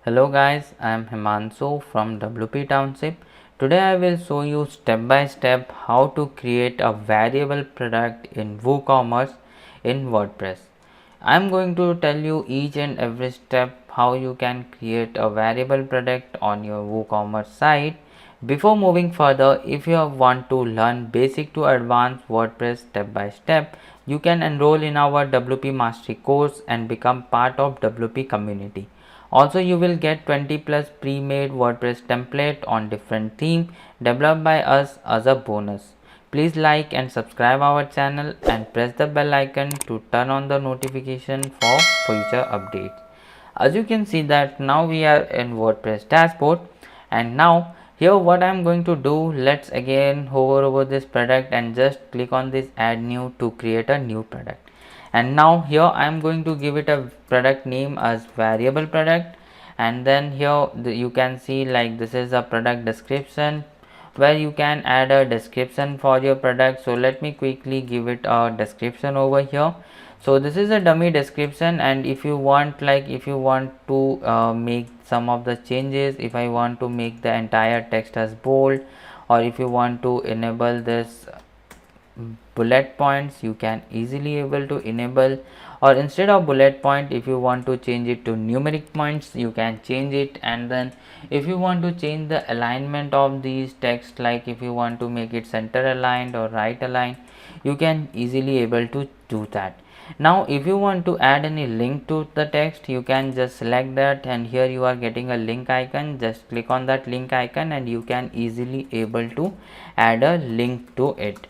Hello guys, I am Himanshu from WP Township. Today I will show you step by step how to create a variable product in WooCommerce in WordPress. I am going to tell you each and every step how you can create a variable product on your WooCommerce site. Before moving further, if you want to learn basic to advanced WordPress step by step, you can enroll in our WP Mastery course and become part of WP community. Also, you will get 20 plus pre-made WordPress template on different theme developed by us as a bonus. Please like and subscribe our channel and press the bell icon to turn on the notification for future updates. As you can see that now we are in WordPress dashboard, and now here what I am going to do, let's again hover over this product and just click on this add new to create a new product. And now here I am going to give it a product name as variable product, and then here you can see like this is a product description where you can add a description for your product. So let me quickly give it a description over here. So this is a dummy description, and if you want to make some of the changes, if I want to make the entire text as bold, or if you want to enable this bullet points, you can easily able to enable, or instead of bullet point, if you want to change it to numeric points, you can change it. And then if you want to change the alignment of these text, like if you want to make it center aligned or right aligned, you can easily able to do that. Now if you want to add any link to the text, you can just select that, and here you are getting a link icon. Just click on that link icon and you can easily able to add a link to it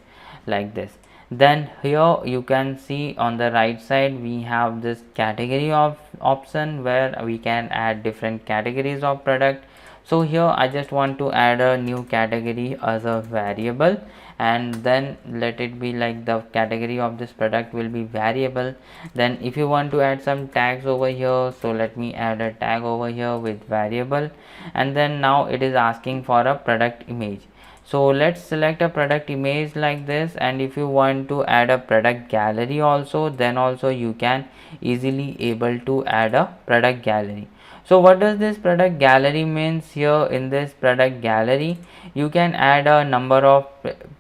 like this. Then here you can see on the right side we have this category of option where we can add different categories of product. So here I just want to add a new category as a variable, and then let it be like the category of this product will be variable. Then if you want to add some tags over here, so let me add a tag over here with variable. And then now it is asking for a product image. So let's select a product image like this, and if you want to add a product gallery also, then also you can easily able to add a product gallery. So what does this product gallery means? Here in this product gallery you can add a number of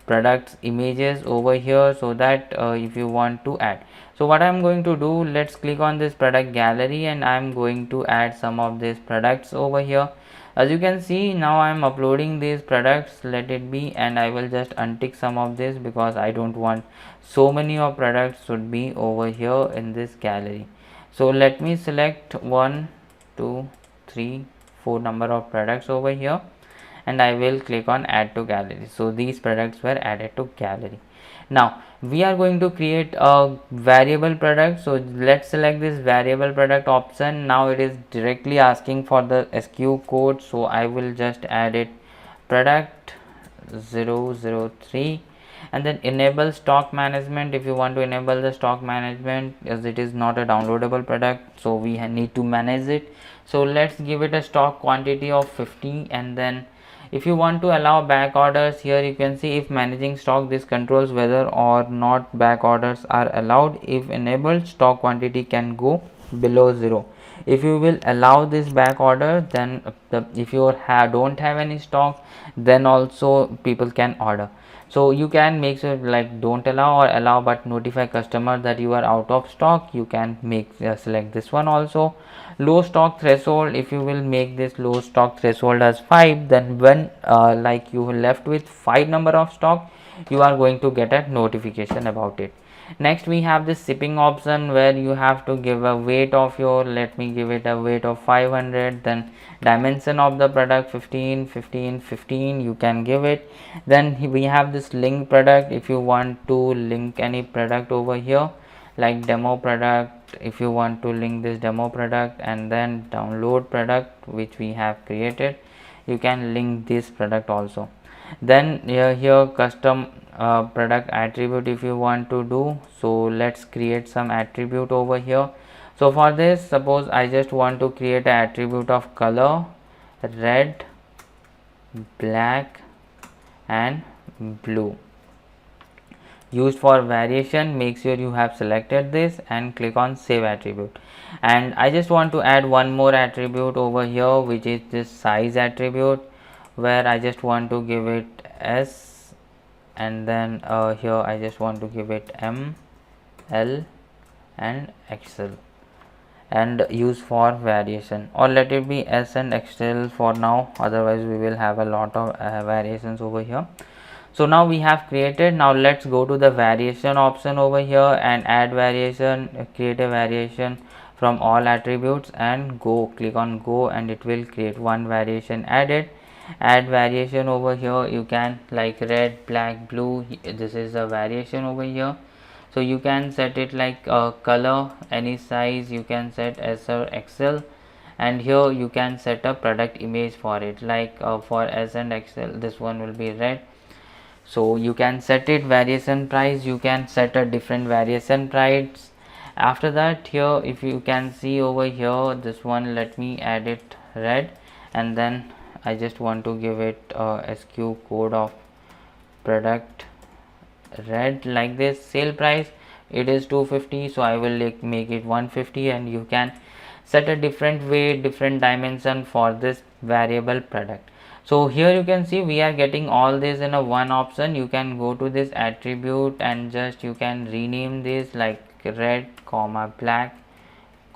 products images over here, so that if you want to add. So what I'm going to do, let's click on this product gallery and I'm going to add some of these products over here. As you can see, now I am uploading these products, let it be, and I will just untick some of this because I don't want so many of products should be over here in this gallery. So let me select 1 2 3 4 number of products over here, and I will click on add to gallery. So these products were added to gallery. Now we are going to create a variable product, so let's select this variable product option. Now it is directly asking for the SKU code, so I will just add it product 003, and then enable stock management. If you want to enable the stock management, as it is not a downloadable product, so we need to manage it. So let's give it a stock quantity of 50, and then if you want to allow back orders, here you can see if managing stock, this controls whether or not back orders are allowed. If enabled, stock quantity can go below 0. If you will allow this back order, then if you don't have any stock, then also people can order. So you can make sure like don't allow or allow but notify customer that you are out of stock. You can make select this one also. Low stock threshold, if you will make this low stock threshold as 5, then when like you left with 5 number of stock, you are going to get a notification about it. Next we have this shipping option where you have to give a weight of your, let me give it a weight of 500, then dimension of the product 15 15 15 you can give it. Then we have this link product. If you want to link any product over here like demo product, if you want to link this demo product, and then download product which we have created, you can link this product also. Then here custom product attribute if you want to do, so let's create some attribute over here. So for this, suppose I just want to create an attribute of color red, black and blue. used for variation. Make sure you have selected this and click on save attribute. And I just want to add one more attribute over here, which is this size attribute, where I just want to give it S, and then here I just want to give it M, L and XL, and use for variation, or let it be S and XL for now, otherwise we will have a lot of variations over here. So now we have created. Now let's go to the variation option over here and add variation, create a variation from all attributes, and go, click on go, and it will create one variation added. Add variation over here, you can like red, black, blue, this is a variation over here. So you can set it like color, any size you can set S or XL, and here you can set a product image for it, like for S and XL this one will be red. So you can set it variation price, you can set a different variation price. After that, here if you can see over here, this one, let me add it red, and then I just want to give it SQ code of product red, like this. Sale price, it is 250, so I will make it 150, and you can set a different weight, different dimension for this variable product. So here you can see we are getting all this in a one option. You can go to this attribute and just you can rename this like red comma black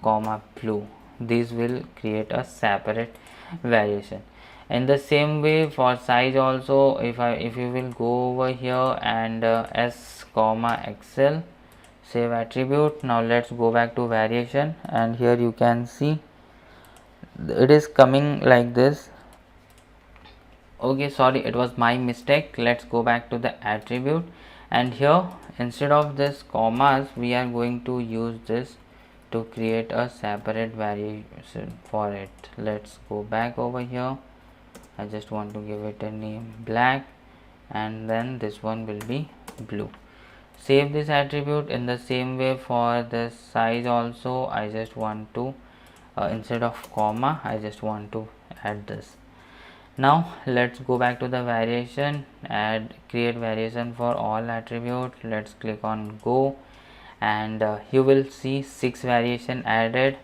comma blue. This will create a separate variation. In the same way for size also, if you will go over here and S comma XL, save attribute. Now let's go back to variation, and here you can see it is coming like this. Okay, sorry, it was my mistake. Let's go back to the attribute, and here instead of this commas we are going to use this to create a separate variation for it. Let's go back over here. I just want to give it a name black, and then this one will be blue. Save this attribute. In the same way for the size also, I just want to instead of comma I just want to add this. Now let's go back to the variation, add create variation for all attribute. Let's click on go, and you will see 6 variation added.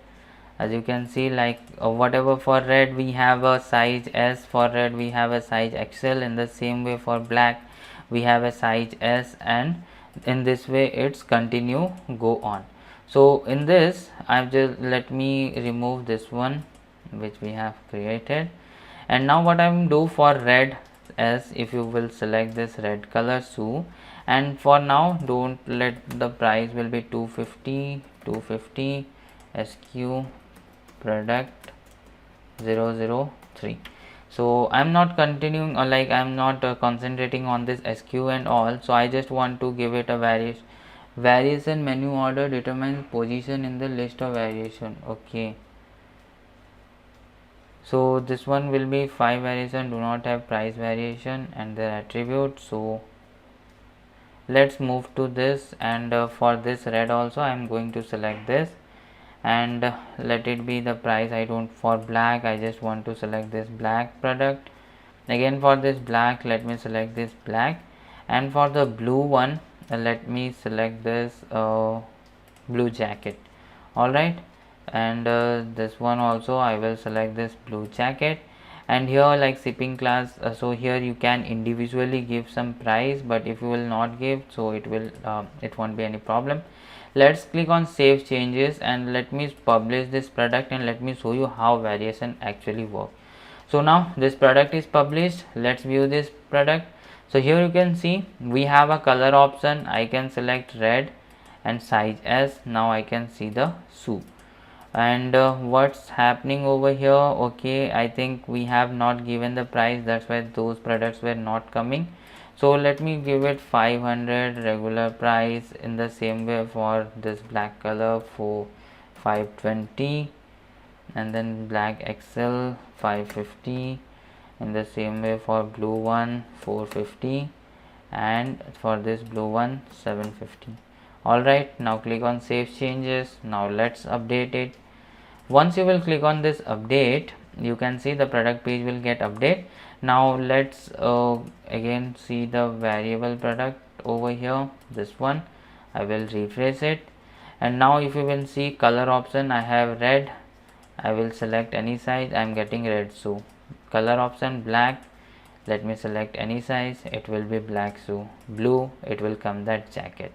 As you can see, like whatever for red we have a size S, for red we have a size XL. In the same way for black we have a size S, and in this way it's continue go on. So in this I've just let me remove this one which we have created. And now what I'm do for red is, if you will select this red color shoe, and for now don't let the price will be 250 SQ product 003. So I'm not continuing, or like I'm not concentrating on this SQ and all. So I just want to give it a variation menu order determines position in the list of variation. Okay, so this one will be 5 variation, do not have price variation and their attribute. So let's move to this, and for this red also I am going to select this, and let it be the price. I don't, for black I just want to select this black product. Again for this black, let me select this black, and for the blue one let me select this blue jacket. Alright, and this one also I will select this blue jacket. And here like shipping class, so here you can individually give some price, but if you will not give, so it will it won't be any problem. Let's click on save changes, and let me publish this product, and let me show you how variation actually work. So now this product is published. Let's view this product. So here you can see we have a color option. I can select red and size S. Now I can see the shoe. And what's happening over here? Okay, I think we have not given the price, that's why those products were not coming. So let me give it 500 regular price. In the same way for this black color for 520, and then black XL 550. In the same way for blue one 450, and for this blue one 750. Alright, now click on save changes. Now let's update it. Once you will click on this update, you can see the product page will get update. Now let's again see the variable product. over here, this one. I will refresh it, and now if you will see color option, I have red. I will select any size. I am getting red, so color option black. Let me select any size, it will be black. So blue, it will come that jacket.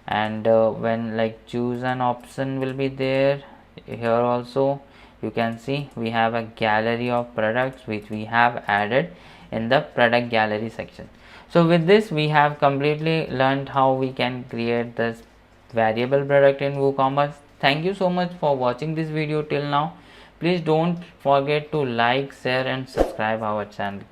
And when like choose an option will be there, here also you can see we have a gallery of products which we have added in the product gallery section. So with this we have completely learned how we can create this variable product in WooCommerce. Thank you so much for watching this video till now. Please don't forget to like, share and subscribe our channel.